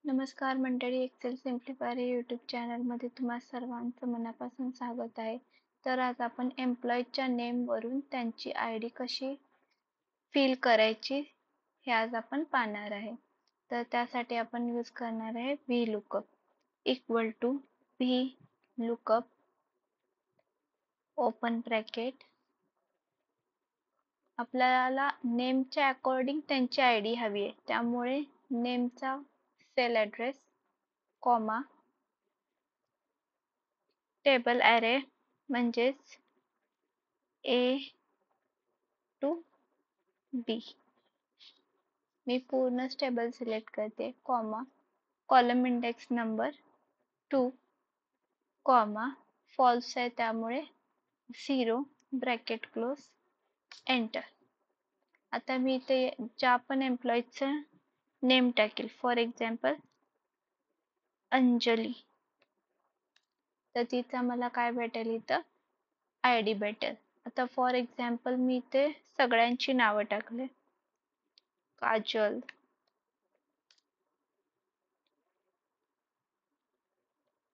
नमस्कार मंडळी, एक्सेल सिम्प्लिफायर या यूट्यूब चॅनलमध्ये तुम्हा सर्वांचं मनापासून स्वागत आहे. तर आज आपण एम्प्लॉईच्या नेमवरून त्यांची आय डी कशी फिल करायची हे आज आपण पाहणार आहे. तर त्यासाठी आपण यूज करणार आहे V lookup equal to V lookup open bracket. आपल्याला नेमच्या अकॉर्डिंग त्यांची आय डी हवी आहे, त्यामुळे नेमचा cell address comma table array म्हणजेच A टू B. मी पूर्ण टेबल सिलेक्ट करते, comma column index number 2, comma false आहे त्यामुळे 0 ब्रॅकेट क्लोज एंटर. आता मी इथे ज्या पण एम्प्लॉईचं नेम टाकेल, फॉर एक्झाम्पल अंजली, तर तिचा मला काय भेटेल, इथं आय डी भेटेल. आता फॉर एक्झाम्पल मी इथे सगळ्यांची नावं टाकले, काजल,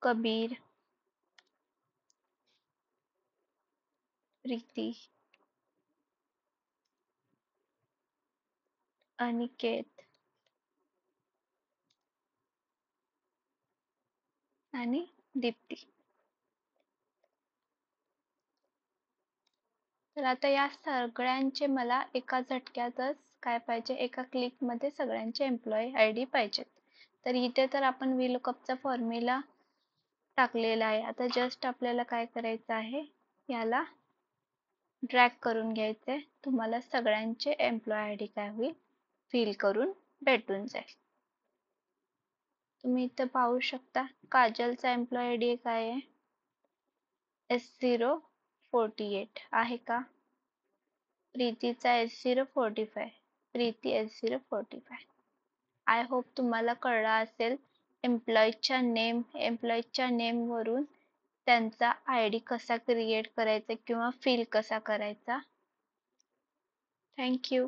कबीर, प्रीती, अनिकेत आणि दीप्ती. तर आता या सगळ्यांचे मला एका झटक्यातच काय पाहिजे, एका क्लिकमध्ये सगळ्यांचे एम्प्लॉई आय डी पाहिजेत. तर इथे तर आपण व्हीलुकअपचा फॉर्म्युला टाकलेला आहे. आता जस्ट आपल्याला काय करायचं आहे, याला ड्रॅग करून घ्यायचंय. तुम्हाला सगळ्यांचे एम्प्लॉई आय डी काय होईल, फिल करून भेटून जाईल. तुम्ही इथं पाहू शकता, काजलचा एम्प्लॉई आय डी काय आहे, S048 आहे का. प्रीतीचा S045, Preeti S045. I hope तुम्हाला कळलं असेल एम्प्लॉईच्या नेम वरून त्यांचा आय डी कसा क्रिएट करायचा किंवा फिल कसा करायचा. थँक्यू.